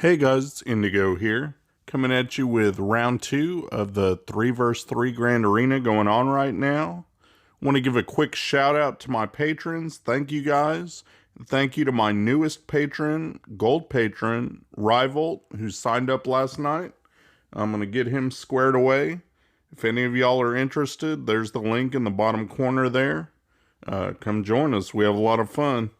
Hey guys, it's Indigo here, coming at you with round 2 of the 3 vs 3 Grand Arena going on right now. Want to give a quick shout out to my patrons. Thank you guys. Thank you to my newest patron, gold patron, Rival, who signed up last night. I'm going to get him squared away. If any of y'all are interested, there's the link in the bottom corner there. Come join us. We have a lot of fun.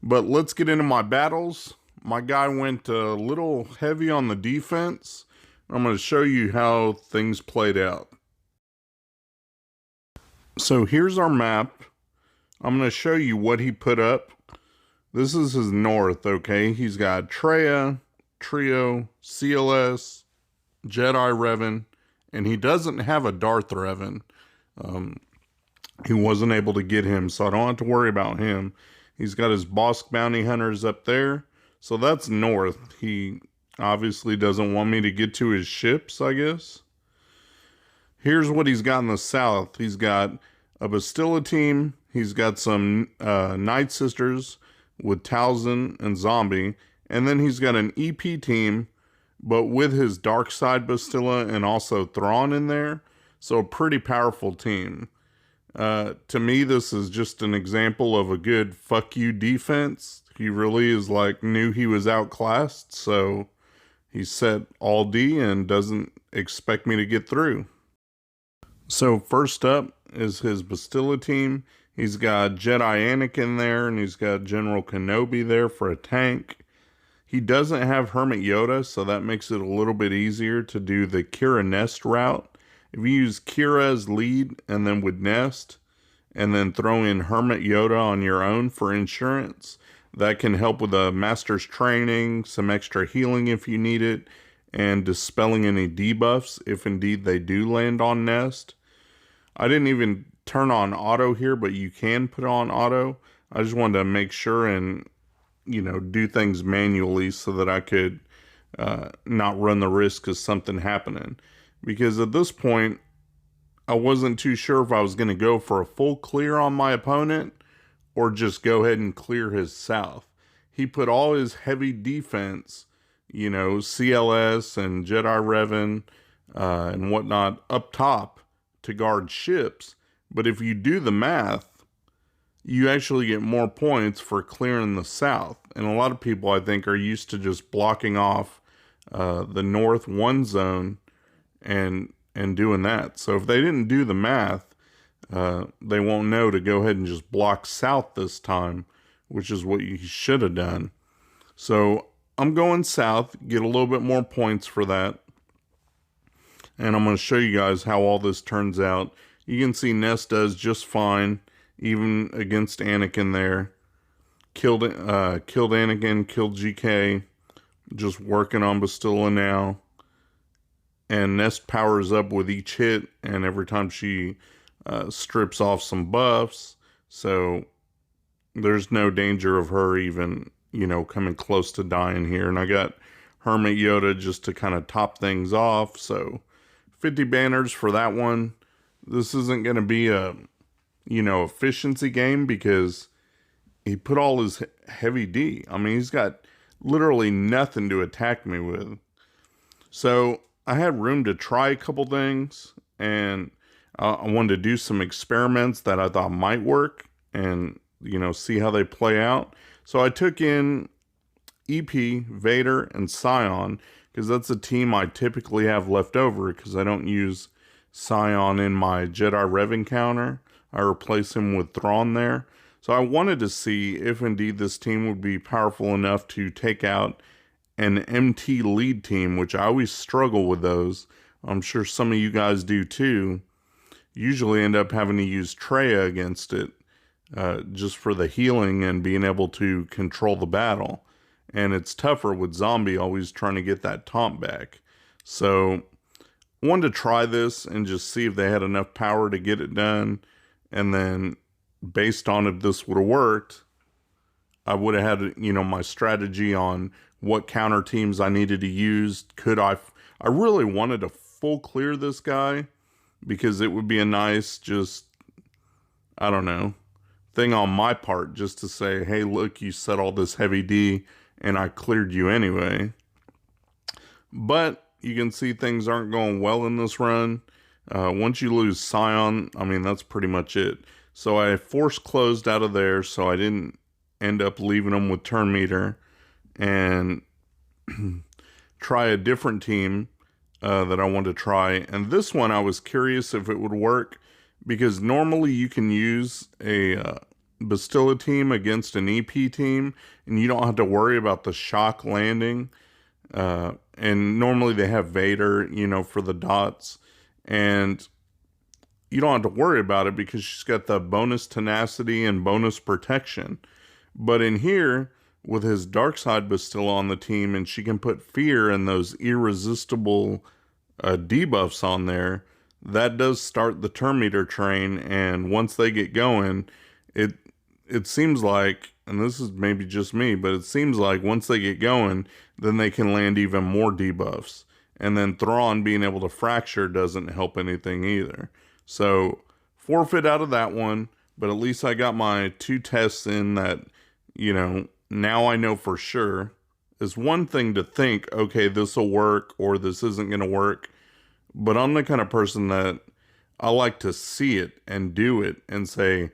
But let's get into my battles. My guy went a little heavy on the defense. I'm going to show you how things played out. So here's our map. I'm going to show you what he put up. This is his north, okay? He's got Treya, Trio, CLS, Jedi Revan, and he doesn't have a Darth Revan. He wasn't able to get him, so I don't have to worry about him. He's got his Bosk Bounty Hunters up there. So that's north. He obviously doesn't want me to get to his ships, I guess. Here's what he's got in the south. He's got a Bastilla team. He's got some Night Sisters with Talzin and Zombie. And then he's got an EP team, but with his Dark Side Bastilla and also Thrawn in there. So a pretty powerful team. To me, this is just an example of a good fuck you defense. He really is knew he was outclassed, so he set all D and doesn't expect me to get through. So first up is his Bastilla team. He's got Jedi Anakin there, and he's got General Kenobi there for a tank. He doesn't have Hermit Yoda, so that makes it a little bit easier to do the Kira Nest route. If you use Kira as lead and then with Nest, and then throw in Hermit Yoda on your own for insurance, that can help with a master's training, some extra healing if you need it, and dispelling any debuffs if indeed they do land on Nest. I didn't even turn on auto here, but you can put on auto. I just wanted to make sure and, do things manually so that I could not run the risk of something happening. Because at this point, I wasn't too sure if I was going to go for a full clear on my opponent or just go ahead and clear his south. He put all his heavy defense, CLS and Jedi Revan and whatnot up top to guard ships. But if you do the math, you actually get more points for clearing the south. And a lot of people, I think, are used to just blocking off the north one zone and doing that. So if they didn't do the math, they won't know to go ahead and just block south this time, which is what you should have done. So I'm going south, get a little bit more points for that. And I'm going to show you guys how all this turns out. You can see Nest does just fine, even against Anakin there. Killed Anakin, killed GK. Just working on Bastilla now. And Nest powers up with each hit, and every time she strips off some buffs, so there's no danger of her even, coming close to dying here. And I got Hermit Yoda just to kind of top things off, so 50 banners for that one. This isn't going to be a, efficiency game because he put all his heavy D. I mean, he's got literally nothing to attack me with. So I had room to try a couple things, and I wanted to do some experiments that I thought might work and, see how they play out. So I took in EP, Vader, and Scion, because that's a team I typically have left over because I don't use Scion in my Jedi Rev encounter. I replace him with Thrawn there. So I wanted to see if indeed this team would be powerful enough to take out an MT lead team, which I always struggle with those. I'm sure some of you guys do too. Usually end up having to use Treya against it just for the healing and being able to control the battle. And it's tougher with Zombie always trying to get that taunt back. So I wanted to try this and just see if they had enough power to get it done. And then based on if this would have worked, I would have had, my strategy on what counter teams I needed to use. I really wanted to full clear this guy because it would be a nice thing on my part just to say, hey, look, you set all this heavy D and I cleared you anyway. But you can see things aren't going well in this run. Once you lose Scion, I mean, that's pretty much it. So I force closed out of there, so I didn't end up leaving them with turn meter, and try a different team that I wanted to try. And this one, I was curious if it would work, because normally you can use a Bastilla team against an EP team, and you don't have to worry about the shock landing. And normally they have Vader, you know, for the dots, and you don't have to worry about it because she's got the bonus tenacity and bonus protection. But in here, with his dark side Bastilla on the team, and she can put fear and those irresistible debuffs on there, that does start the turn meter train. And once they get going, it seems like, and this is maybe just me, but it seems like once they get going, then they can land even more debuffs. And then Thrawn being able to fracture doesn't help anything either. So forfeit out of that one, but at least I got my 2 tests in that, you know, now I know for sure. It's one thing to think, okay, this will work or this isn't going to work. But I'm the kind of person that I like to see it and do it and say,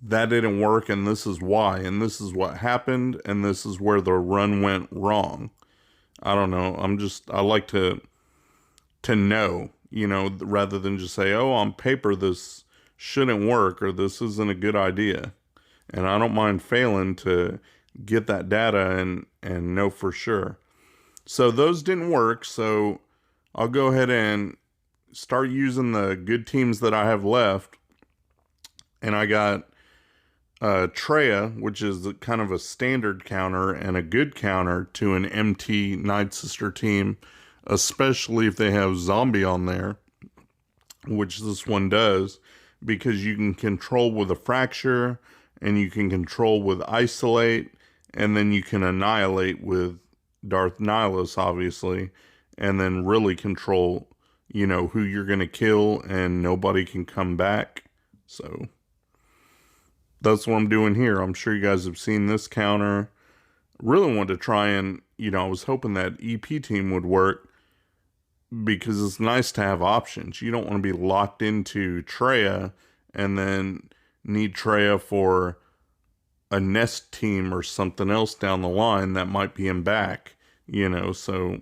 that didn't work and this is why, and this is what happened, and this is where the run went wrong. I don't know. I like to know, you know, rather than just say, oh, on paper this shouldn't work or this isn't a good idea. And I don't mind failing to get that data and know for sure. So those didn't work, so I'll go ahead and start using the good teams that I have left. And I got Traya, which is kind of a standard counter and a good counter to an MT Night Sister team, especially if they have zombie on there, which this one does, because you can control with a fracture, and you can control with isolate, and then you can annihilate with Darth Nihilus, obviously, and then really control, you know, who you're going to kill, and nobody can come back. So that's what I'm doing here. I'm sure you guys have seen this counter. Really wanted to try and, you know, I was hoping that EP team would work, because it's nice to have options. You don't want to be locked into Traya and then need Traya for a Nest team or something else down the line that might be in back, you know. So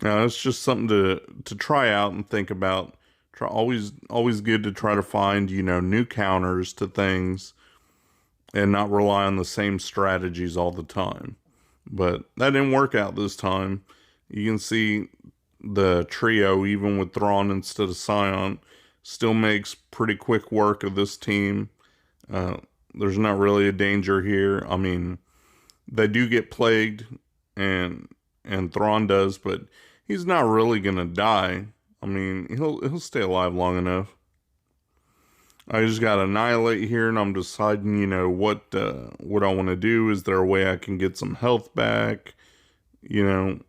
it's just something to try out and think about. Always good to try to find, you know, new counters to things and not rely on the same strategies all the time. But that didn't work out this time. You can see the trio, even with Thrawn instead of Scion, still makes pretty quick work of this team. There's not really a danger here. I mean, they do get plagued, and Thrawn does, but he's not really gonna die. I mean, he'll stay alive long enough. I just got Annihilate here, and I'm deciding, you know, what I want to do. Is there a way I can get some health back? You know,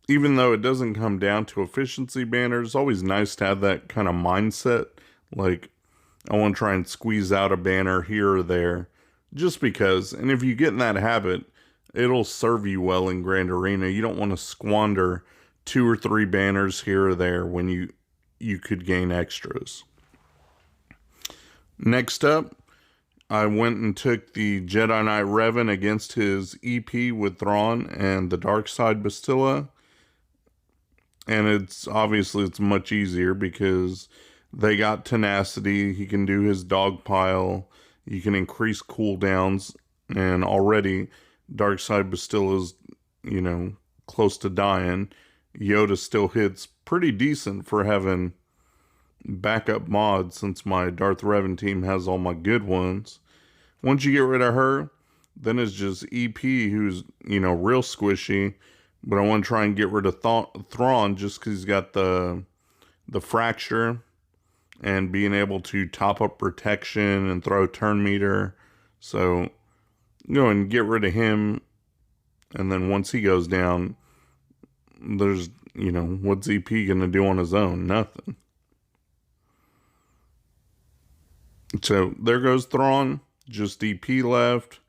even though it doesn't come down to efficiency banners, it's always nice to have that kind of mindset. Like, I want to try and squeeze out a banner here or there, just because. And if you get in that habit, it'll serve you well in Grand Arena. You don't want to squander 2 or 3 banners here or there when you could gain extras. Next up, I went and took the Jedi Knight Revan against his EP with Thrawn and the Dark Side Bastilla. And it's much easier because they got tenacity. He can do his dog pile. You can increase cooldowns. And already Dark Side Bastilla's, you know, close to dying. Yoda still hits pretty decent for having backup mods, since my Darth Revan team has all my good ones. Once you get rid of her, then it's just EP, who's, you know, real squishy. But I want to try and get rid of Thrawn just because he's got the fracture and being able to top up protection and throw turn meter. So go and get rid of him. And then once he goes down, there's, you know, what's EP going to do on his own? Nothing. So there goes Thrawn. Just EP left.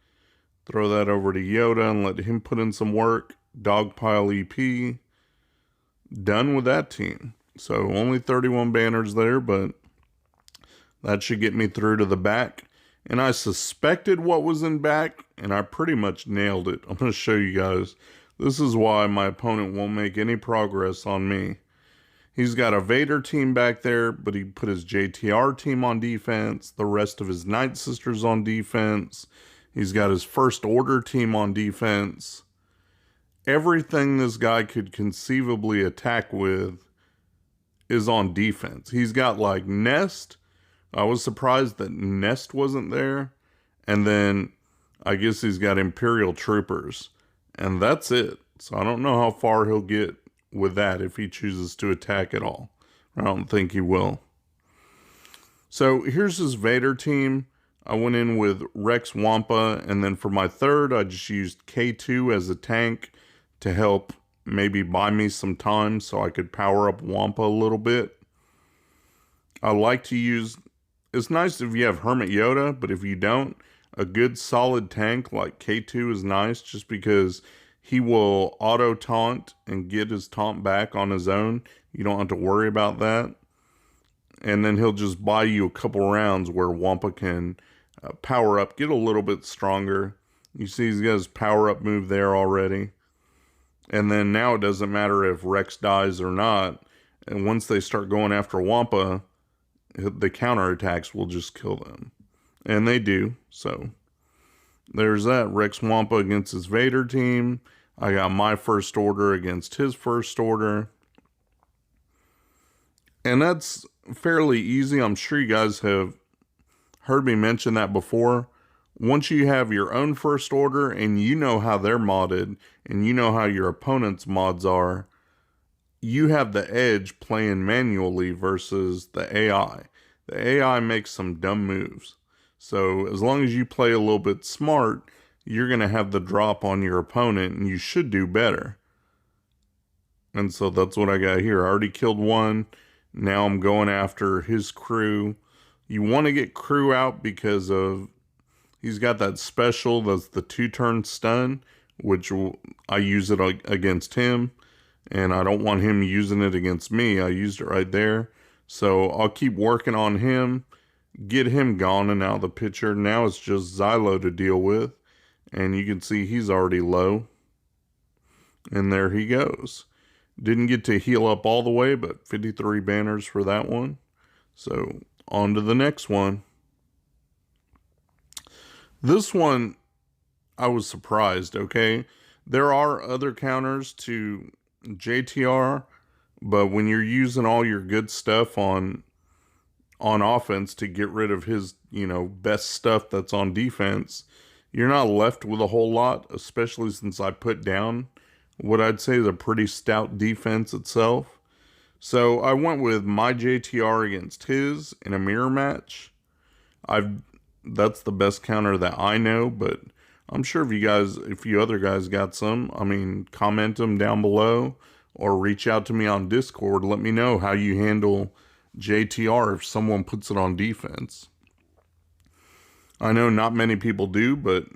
Throw that over to Yoda and let him put in some work. Dogpile EP. Done with that team. So only 31 banners there, but that should get me through to the back. And I suspected what was in back, and I pretty much nailed it. I'm going to show you guys. This is why my opponent won't make any progress on me. He's got a Vader team back there, but he put his JTR team on defense, the rest of his Night Sisters on defense. He's got his First Order team on defense. Everything this guy could conceivably attack with is on defense. He's got like Nest. I was surprised that Nest wasn't there. And then I guess he's got Imperial Troopers. And that's it. So I don't know how far he'll get with that if he chooses to attack at all. I don't think he will. So here's his Vader team. I went in with Rex Wampa, and then for my third, I just used K2 as a tank to help maybe buy me some time so I could power up Wampa a little bit. I like to use, it's nice if you have Hermit Yoda, but if you don't, a good solid tank like K2 is nice just because he will auto taunt and get his taunt back on his own. You don't have to worry about that. And then he'll just buy you a couple rounds where Wampa can power up, get a little bit stronger. You see he's got his power up move there already. And then now it doesn't matter if Rex dies or not. And once they start going after Wampa, the counterattacks will just kill them. And they do. So there's that. Rex Wampa against his Vader team. I got my First Order against his First Order. And that's fairly easy. I'm sure you guys have heard me mention that before. Once you have your own First Order and you know how they're modded and you know how your opponent's mods are, you have the edge playing manually versus the AI. The AI makes some dumb moves. So as long as you play a little bit smart, you're going to have the drop on your opponent and you should do better. And so that's what I got here. I already killed one. Now I'm going after his crew. You want to get crew out because of he's got that special that's the 2-turn stun, which I use it against him. And I don't want him using it against me. I used it right there. So I'll keep working on him. Get him gone and out of the picture. Now it's just Xylo to deal with. And you can see he's already low. And there he goes. Didn't get to heal up all the way, but 53 banners for that one. So on to the next one. This one, I was surprised, okay? There are other counters to JTR, but when you're using all your good stuff on offense to get rid of his, best stuff that's on defense, you're not left with a whole lot, especially since I put down what I'd say is a pretty stout defense itself. So I went with my JTR against his in a mirror match. That's the best counter that I know, but I'm sure if you other guys got some, comment them down below or reach out to me on Discord. Let me know how you handle JTR if someone puts it on defense. I know not many people do, but,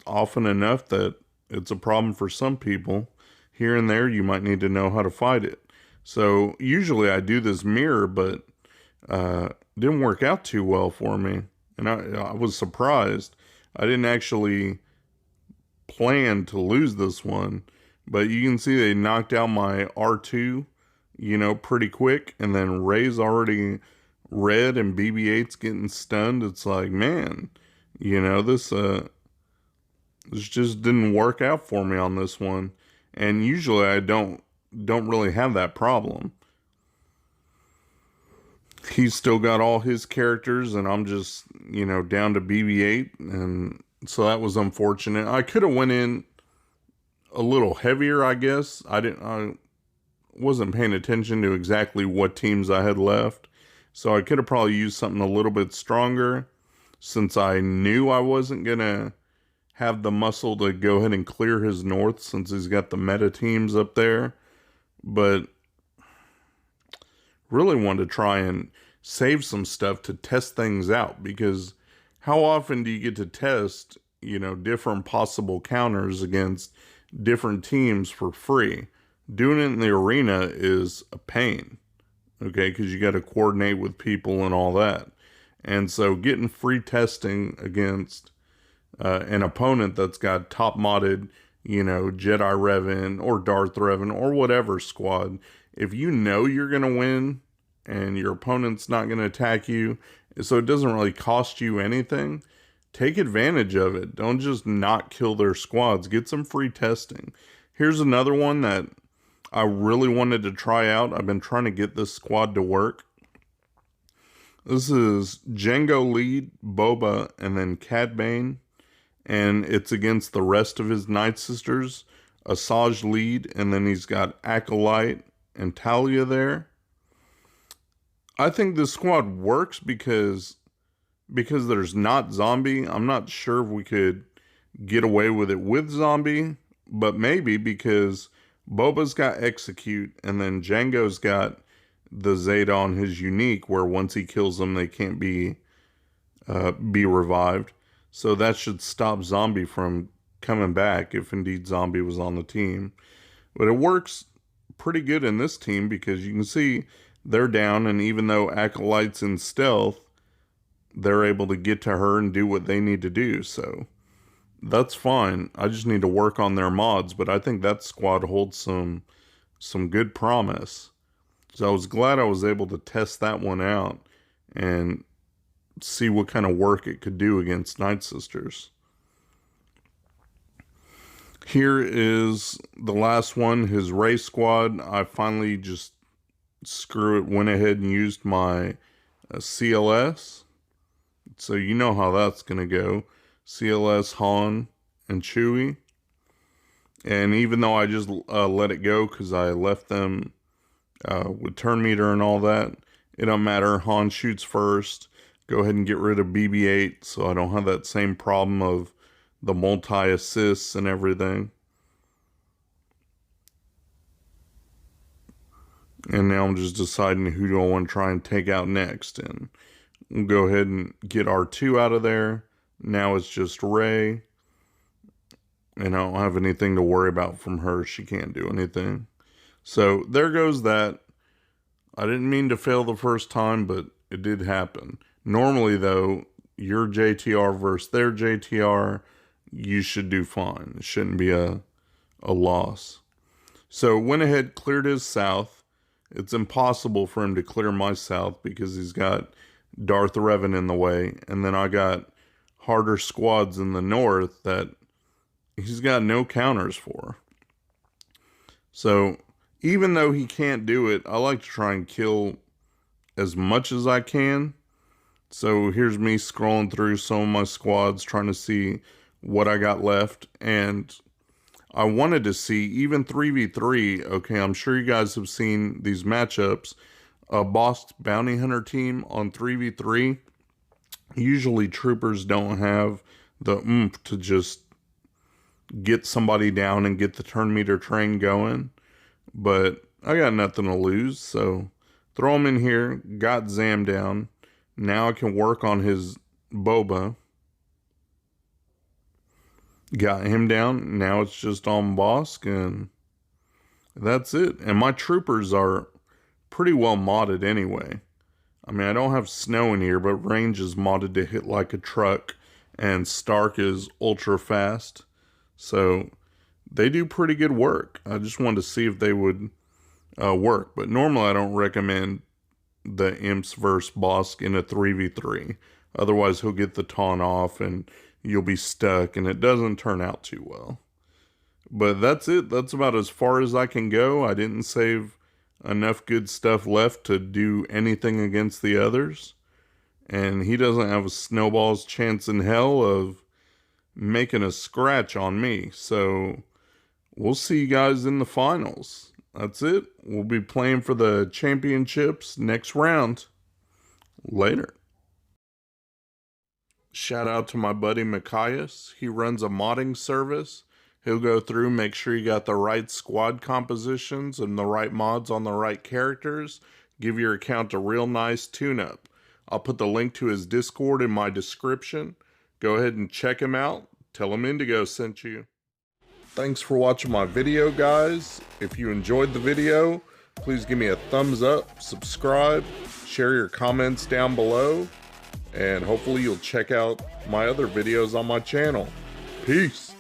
often enough that it's a problem for some people. Here and there, you might need to know how to fight it. So usually I do this mirror, but didn't work out too well for me. And I was surprised. I didn't actually plan to lose this one. But you can see they knocked out my R2, pretty quick. And then Rey's already red and BB-8's getting stunned. It's like, man, this just didn't work out for me on this one. And usually I don't really have that problem. He's still got all his characters and I'm just, down to BB-8. And so that was unfortunate. I could have went in a little heavier, I guess. I wasn't paying attention to exactly what teams I had left. So I could have probably used something a little bit stronger since I knew I wasn't going to have the muscle to go ahead and clear his north since he's got the meta teams up there. But really wanted to try and save some stuff to test things out, because how often do you get to test, different possible counters against different teams for free. Doing it in the arena is a pain, okay, because you got to coordinate with people and all that. And so getting free testing against an opponent that's got top modded, Jedi Revan or Darth Revan or whatever squad, if you know you're going to win and your opponent's not going to attack you, so it doesn't really cost you anything, take advantage of it. Don't just not kill their squads. Get some free testing. Here's another one that I really wanted to try out. I've been trying to get this squad to work. This is Jango Lead, Boba, and then Cad Bane. And it's against the rest of his Night Sisters. Asajj Lead, and then he's got Acolyte and Talia there. I think this squad works because there's not zombie. I'm not sure if we could get away with it with zombie, but maybe because Boba's got Execute, and then Jango's got the Zeta on his unique, where once he kills them, they can't be revived. So that should stop zombie from coming back if indeed zombie was on the team. But it works pretty good in this team because you can see they're down, and even though Acolyte's in stealth, they're able to get to her and do what they need to do. So that's fine. I just need to work on their mods, but I think that squad holds some good promise. So I was glad I was able to test that one out and see what kind of work it could do against Night Sisters. Here is the last one, his race squad. I finally just went ahead and used my CLS. So you know how that's going to go. CLS, Han, and Chewie. And even though I just let it go because I left them with turn meter and all that, it don't matter. Han shoots first. Go ahead and get rid of BB-8 so I don't have that same problem of the multi-assists and everything. And now I'm just deciding who do I want to try and take out next. And we'll go ahead and get R2 out of there. Now it's just Rey. And I don't have anything to worry about from her. She can't do anything. So there goes that. I didn't mean to fail the first time, but it did happen. Normally, though, your JTR versus their JTR, you should do fine. It shouldn't be a loss. So went ahead, cleared his south. It's impossible for him to clear my south because he's got Darth Revan in the way. And then I got harder squads in the north that he's got no counters for. So even though he can't do it, I like to try and kill as much as I can. So here's me scrolling through some of my squads, trying to see what I got left. And I wanted to see, even 3v3, okay, I'm sure you guys have seen these matchups. A boss bounty hunter team on 3v3, usually troopers don't have the oomph to just get somebody down and get the turn meter train going. But I got nothing to lose, so throw him in here, got Zam down. Now I can work on his Boba. Got him down. Now it's just on Bosk, and that's it. And my troopers are pretty well modded anyway. I mean, I don't have snow in here, but range is modded to hit like a truck, and Stark is ultra fast. So they do pretty good work. I just wanted to see if they would work. But normally I don't recommend the Imps versus Bosk in a 3v3. Otherwise he'll get the taunt off and you'll be stuck, and it doesn't turn out too well. But that's it. That's about as far as I can go. I didn't save enough good stuff left to do anything against the others. And he doesn't have a snowball's chance in hell of making a scratch on me. So we'll see you guys in the finals. That's it. We'll be playing for the championships next round. Later. Shout out to my buddy Mikayas. He runs a modding service. He'll go through, make sure you got the right squad compositions and the right mods on the right characters. Give your account a real nice tune-up. I'll put the link to his Discord in my description. Go ahead and check him out. Tell him Indigo sent you. Thanks for watching my video, guys. If you enjoyed the video, please give me a thumbs up, subscribe, share your comments down below, and hopefully you'll check out my other videos on my channel. Peace.